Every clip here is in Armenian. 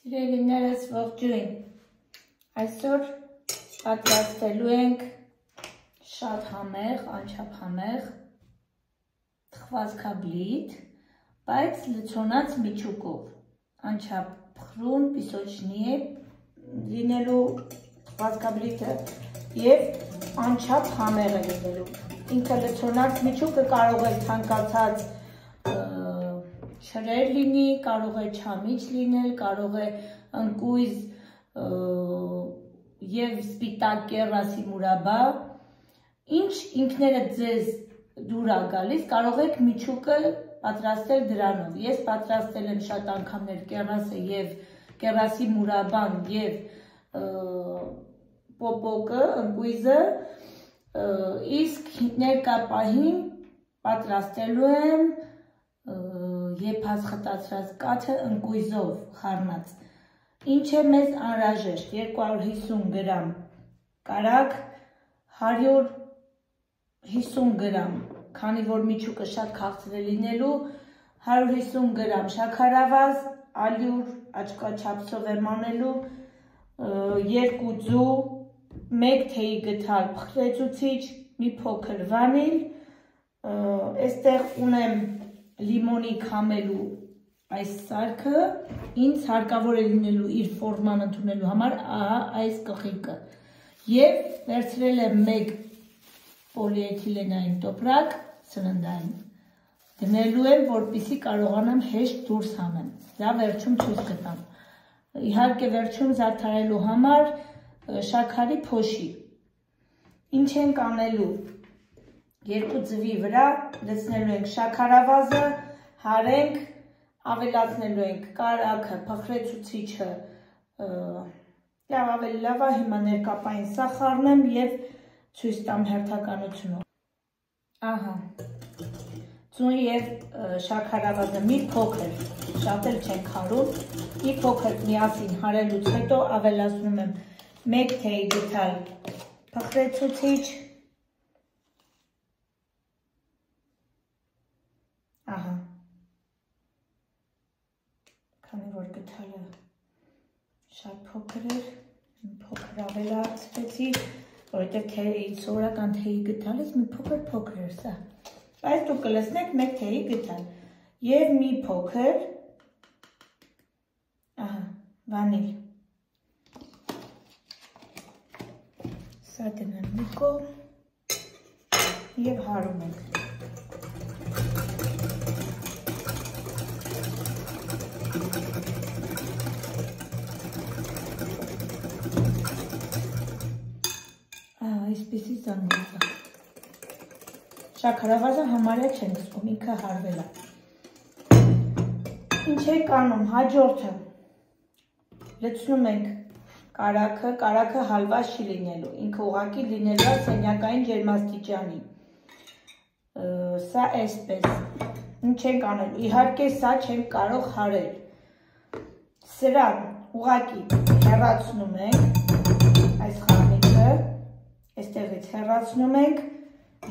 Սիրելիներս ողջույն, այսօր պատրաստելու ենք շատ համեղ, անչափ համեղ թխվածքաբլիթ, բայց լցոնած միջուկով, անչափ փխրուն, պիսոչնի է լինելու թխվածքաբլիթը և անչափ համեղ է լինելու, ինքը լցոնած միջուկը կարող է ցանկացած շրեր լինի, կարող է չամիչ լինել, կարող է ընկույզ և սպիտակ կեռասի մուրաբա, ինչ ինքներդ ձեզ դուր է գալիս, կարող եք միջուկը պատրաստել դրանով, ես պատրաստել եմ շատ անգամներ կեռասը և կեռասի մուրաբան և պոպոկը, ընկույզը, իսկ ներկա պահին պատրաստելու եմ եփած խտացրած կաթը ընկույզով խառնած, ինչ է մեզ անհրաժեշտ 250 գրամ կարագ, 150 գրամ, քանի որ միջուկը շատ քաղցր է լինելու, 150 գրամ շաքարավազ, ալյուր, աչքաչափսով եմ անելու, 2 ձու, 1 թեյի գդալ փխրեցուցիչ, մի փոքր վանիլ, այստեղ ունեմ լիմոնի քամելու այս սարքը, ինձ հարկավոր է լինելու իր ֆորման ընդունելու համար այս գլխիկը և վերցրել եմ 1 պոլիէթիլենային տոպրակ սննդային, դնելու եմ, որպեսզի կարողանամ հեշտ դուրս հանեմ, դա վերջում ցույց կտամ, իհարկե վերջում զարդարելու համար շաքարի փոշի, ինչ ենք անելու, 2 ձվի վրա լցնելու ենք շաքարավազը, հարենք, ավելացնելու ենք կարագը, փխրեցուցիչը, ավելի լավ է, հիմա ներկապային սա խառնեմ և ցույց տամ հերթականությունով, ահա, ձուն և շաքարավազը մի փոքր, շատ էլ չենք հարում, մի փոքր միասին հարելուց հետո ավելացնում եմ 1 թեյի գդալ փխրեցուցիչ, ահա, քանի որ գդալը շատ փոքր էր, փոքր ավելացրեցի, որովհետև սովորական թեյի գդալից մի փոքր էր սա, բայց դուք կլցնեք 1 թեյի գդալ և մի փոքր, ահա, վանիլ, սա դնեմ մի կողմ և հարում ենք, այսպիսի զանգված է, շաքարավազը համարյա չենք զգում, ինքը հարվել է, ինչ ենք անում, հաջորդը, լցնում ենք կարագը հալված չի լինելու, ինքը ուղղակի լինելու է սենյակային ջերմաստիճանի, սա այսպես, ինչ ենք անելու, իհարկե սա չենք կարող հարել, սրան ուղղակի հեռացնում ենք այս խառնիքը, այստեղից հեռացնում ենք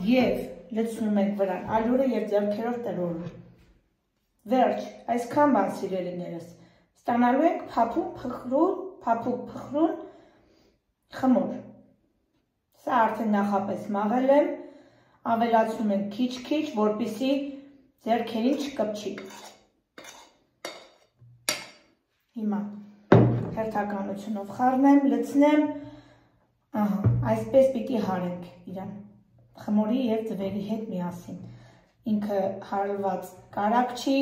և լցնում ենք վրան ալյուրը և ձեռքերով տրորում, վերջ, այսքան բան սիրելիներս, ստանալու ենք փափուկ փխրուն խմոր, սա արդեն նախապես մաղել եմ, ավելացնում ենք քիչ-քիչ, որպեսզի ձեռքերին չկպչի, հիմա հերթականությունով խառնեմ, լցնեմ, ահա, այսպես պիտի հարենք իրան, խմորի և ձվերի հետ միասին, ինքը հարված կարագ չի,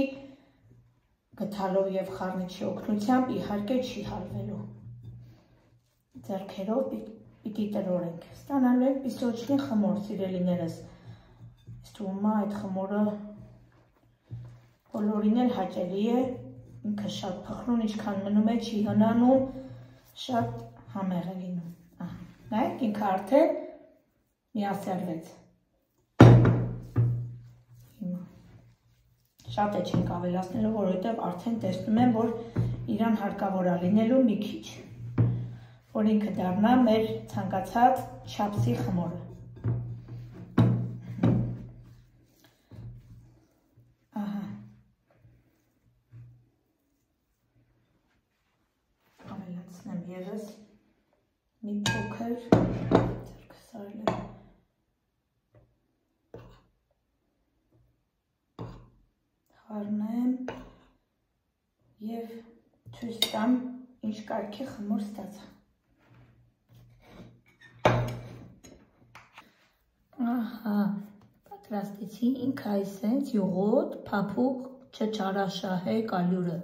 գդալով և խառնիչի օգնությամբ իհարկե չի հարվելու, ձեռքերով պիտի տրորենք, ստանալու ենք պիսոչնի խմոր, սիրելիներս, ինձ թվում է այդ խմորը բոլորին էլ հաճելի է, ինքը շատ փխրուն, ինչքան մնում է չի հնանում, շատ համեղ է լինում, նայեք ինքը արդեն միասեռվեց, շատ է չենք ավելացնելու, որովհետև արդեն տեսնում եմ, որ իրան հարկավոր է լինելու մի քիչ, որ ինքը դառնա մեր ցանկացած չափսի խմորը, ահա, անցնեմ եւս մի փոքր ձեռքս արել եմ խառնեմ եւ ցույց տամ ինչ կարգի խմոր ստացա։ Ահա, պատրաստեցի ինքը այսենց յուղոտ, փափուկ, չչարաշահե կալյուրը,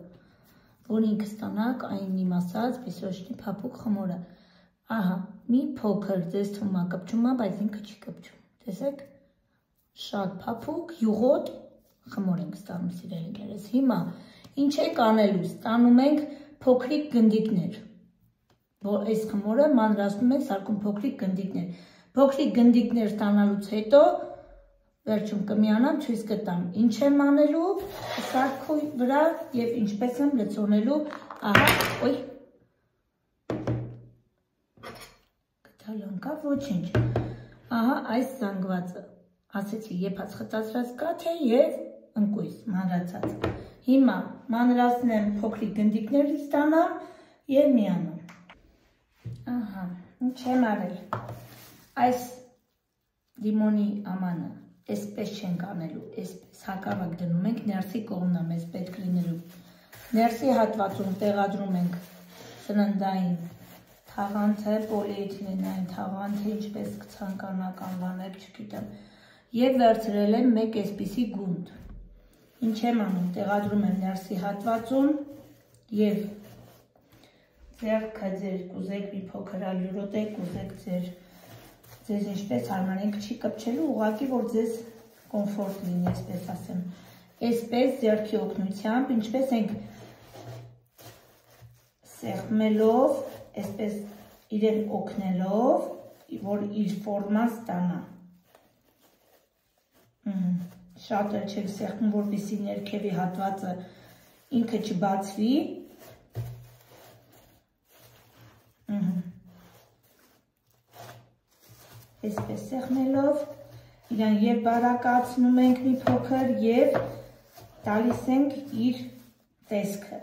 որ ինքը ստանաք այն իմ ասած պիսոչնի փափուկ խմորը։ Ահա, մի փոքր ձեզ թվում է կպչում է, բայց ինքը չի կպչում։ Տեսեք, շատ փափուկ, յուղոտ խմոր ենք ստանում սիրելիներս։ Հիմա ինչ եք անելու, ստանում ենք փոքրիկ գնդիկներ, որ այս խմորը մանրացնում ենք, սարքում փոքրիկ գնդիկներ։ Փոքրիկ գնդիկներ ստանալուց հետո վերջում կմիանամ, ցույց կտամ ինչ եմ անելու սարքի վրա եւ ինչպես եմ լցոնելու, ահա, ոյ։ Գտալ անկավ, ոչինչ։ Ահա այս զանգվածը, ասեցի, եփած խտացրած կաթ է եւ ընկույզ, մանրացած։ Հիմա մանրացնեմ փոքրիկ գնդիկներ ստանամ եւ միանամ։ Ահա, ինչ եմ արել։ Այս լիմոնի ամանը այսպես չենք անելու, այսպես հակառակ դնում ենք, ներսի կողմն է մեզ պետք լինելու։ Ներսի հատվածում տեղադրում ենք սննդային թաղանթը, պոլիէթիլենային թաղանթը, ինչպես կցանկանաք անվանել, չգիտեմ, եւ վերցրել եմ մեկ այսպիսի գունդ։ Ինչ եմ անում, տեղադրում եմ ներսի հատվածում եւ ձեռքը ձեր կուզեք մի փոքր ալյուրոտեք, կուզեք ձեզ ինչպես հարմարենք չի կպչելու, ուղղակի որ ձեզ կոմֆորտ լինի, այսպես ասեմ։ Այսպես ձեռքի օգնությամբ, ինչպես ենք սեղմելով, այսպես իրեն օգնելով, որ իր ֆորման ստանա։ Շատ էլ չեք սեղմում, որպեսզի ներքևի հատվածը ինքը չբացվի։ Այսպես սեղմելով, իրան եւ բարակացնում ենք մի փոքր եւ տալիս ենք իր տեսքը։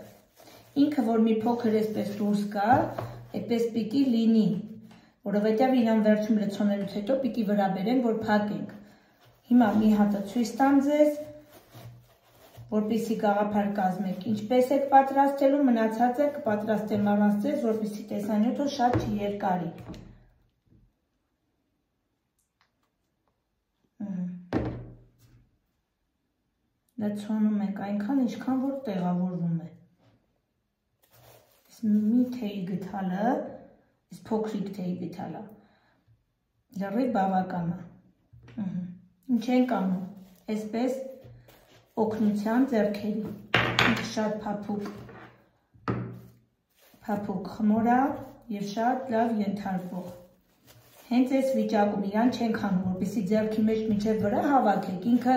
Ինքը որ մի փոքր այսպես դուրս գա, այդպես պիտի լինի, որովհետեւ իրան վերջում լցոնելուց հետո պիտի վրա բերենք, որ փակենք։ Հիմա մի հատը ցույց տամ ձեզ, որպեսզի գաղափար կազմեք, ինչպես եք պատրաստելու, մնացածը կպատրաստեմ առանց ձեզ, որպեսզի տեսանյութը շատ չերկարի։ Լցոնում ենք այնքան, ինչքան որ տեղավորվում է։ Մի թեյի գթալը, այս փոքրիկ թեյի գթալը, լրիվ բավական է։ Ինչ ենք անում, այսպես օգնության ձեռքերի, շատ փափուկ խմոր է եւ շատ լավ ենթարկվող։ Հենց այս վիճակում իրան չենք անում, որպեսզի ձեռքի մեջ մինչև վրա հավաքեք, ինքը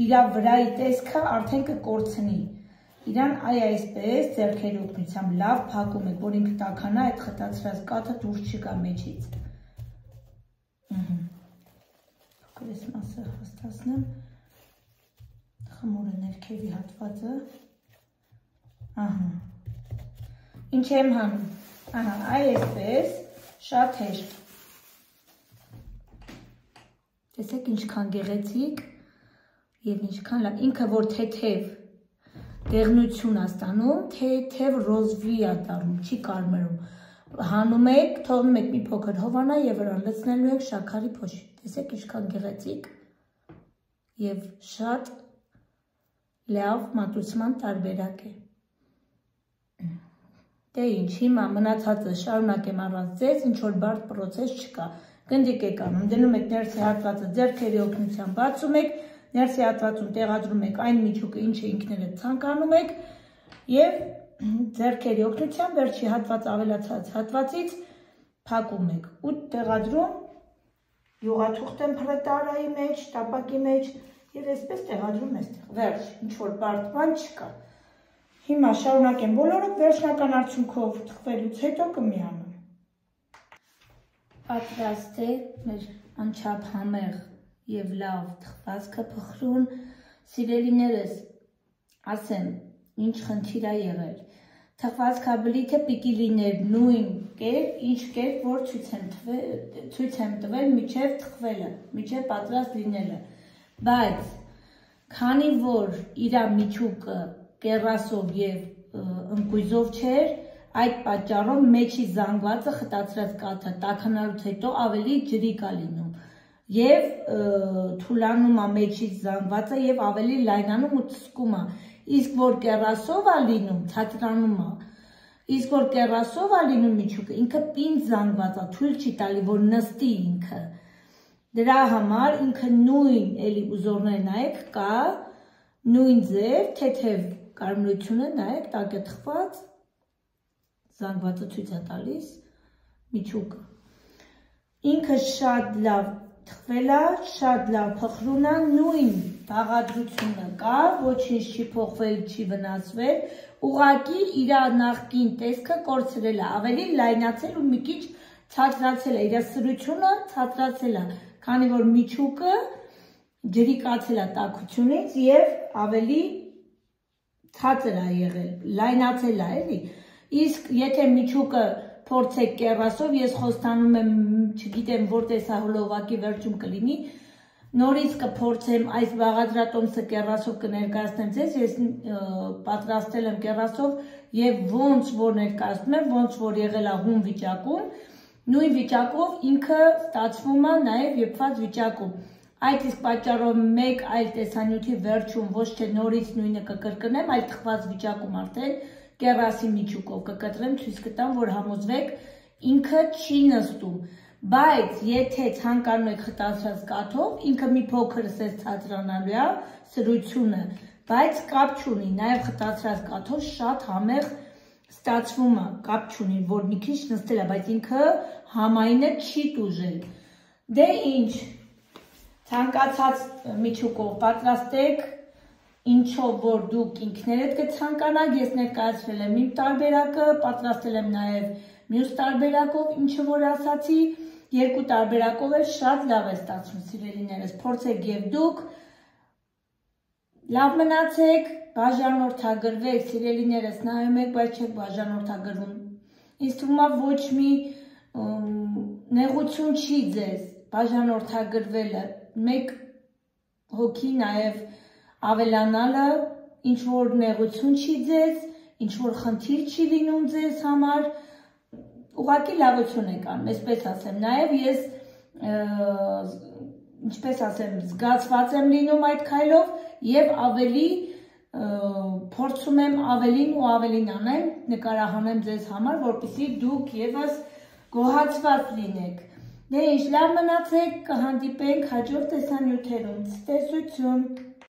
իր վրայի տեսքը արդեն կկորցնի։ Իրան այսպես ձեռքերի օգնությամբ լավ փակում եք, որ ինքը տաքանա, այդ խտացրած կաթը դուրս չգա մեջից։ Այս մասը հաստացնեմ, խմորը ներքևի հատվածը, ահա, ինչ եմ հանում, ահա, այսպես, շատ հեշտ, տեսեք ինչքան գեղեցիկ և ինչքան լավ, ինքը որ թեթև դեղնություն է ստանում, թեթև ռոզվի է դառնում, չի կարմրում, հանում եք, թողնում եք մի փոքր հովանա և վրան լցնելու եք շաքարի փոշի, տեսեք ինչքան գեղեցիկ և շատ լավ մատուցման տարբերակ է։ Դե ինչ, հիմա մնացածը շարունակեմ առանց ձեզ, ինչ որ բարդ պրոցես չկա, գնդիկ եք անում, դնում եք ներսի հատվածը ձեռքերի օգնությամբ բացում եք, ներսի հատվածում տեղադրում եք այն միջուկը, ինչը ինքներդ ցանկանում եք և ձեռքերի օգնությամբ վերջի հատված ավելացած հատվածից փակում եք ու տեղադրում յուղաթուղթ փրետարայի մեջ, տապակի մեջ և այսպես տեղադրում այստեղ, վերջ, ինչ որ բարդ բան չկա։ Հիմա շարունակեմ բոլորը վերջնական արդյունքով թխվելուց հետո կմիանում։ Պատրաստ է մեր անչափ համեղ և լավ թխվածքը փխրուն, սիրելիներս, ասեմ, ինչ խնդիր է եղել։ թխվածքաբլիթը պիտի լիներ նույն կերպ, ինչ կերպ, որ ցույց եմ տվել միջև թխվելը, միջև պատրաստ լինելը, բայց քանի որ իր միջուկը կեռասով եւ ընկույզով չէր, այդ պատճառով մեջի զանգվածը խտացրած կաթը տաքանալուց հետո ավելի ջրիկ է լինում եւ թուլանում է մեջից զանգվածը եւ ավելի լայնանում ու ցսկում է, իսկ որ կեռասով է լինում, ցածրանում է, իսկ որ կեռասով է լինում միջուկը, ինքը պինդ զանգված է, թույլ չի տալի, որ նստի ինքը, դրա համար ինքը նույն էլի ուզորները նայեք կա, նույն ձև, թեթև կարմրությունը նայեք, տակ է թխված, զանգվածը ցույց է տալիս միջուկը, ինքը շատ լավ թխվել է, շատ լավ փխրուն է, նույն բաղադրությունը կա, ոչինչ չի փոխվել, չի վնասվել, ուղղակի իր նախկին տեսքը կորցրել է, ավելի լայնացել ու մի քիչ ցածրացել է, իր սրությունը ցածրացել է, քանի որ միջուկը ջրիկացել է տաքությունից եւ ավելի ցածր է եղել, լայնացել է, էլի, իսկ եթե միջուկը փորձեք կեռասով, ես խոստանում եմ, չգիտեմ որտես է հոլովակի վերջում կլինի, նորից կփորձեմ այս բաղադրատոմսը կեռասով կներկայացնեմ ձեզ, ես պատրաստել եմ կեռասով եւ ոնց որ ներկայացնում եմ, ոնց որ եղել է հում վիճակում, նույն վիճակով ինքը ստացվում է նաեւ եփված վիճակում։ Այդ իսկ պատճառով մեկ այլ տեսանյութի վերջում ոչ թե նորից նույնը կկրկնեմ, այլ թխված վիճակում արդեն կեռասի միջուկով կկտրեմ, ցույց կտամ, որ համոզվեք ինքը չի նստում, բայց եթե ցանկանում եք խտացած կաթով, ինքը մի փոքր սես ցածրանալու է սրությունը, բայց կապ չունի, նաև խտացած կաթով շատ համեղ ստացվում է, կապ չունի, որ մի քիչ նստել է, բայց ինքը համայնը չի տուժել։ Դե ինչ, ցանկացած միջուկով պատրաստեք, ինչով որ դուք ինքներդ կցանկանաք, ես ներկայացրել եմ իմ տարբերակը, պատրաստել եմ նաև մյուս տարբերակով, ինչը որ ասացի, երկու տարբերակով էլ շատ լավ է ստացվում, սիրելիներս, փորձեք եւ դուք, լավ մնացեք, բաժանորդագրվեք, սիրելիներս, նայում եք, բայց չեք բաժանորդագրվում, ինձ թվում է ոչ մի նեղություն չի ձեզ բաժանորդագրվելը, մեկ հոգի նաև ավելանալը, ինչ որ նեղություն չի ձեզ, ինչ որ խնդիր չի լինում ձեզ համար, ուղղակի լավություն եք անում, այսպես ասեմ, նաև ես, ինչպես ասեմ, զգացված եմ լինում այդ քայլով եւ ավելի փորձում եմ ավելին ու ավելին անեմ, նկարահանեմ ձեզ համար, որպեսզի դուք եւս գոհացված լինեք։ Դե ինչ, լավ մնացեք, կհանդիպենք հաջորդ տեսանյութերում, ցտեսություն։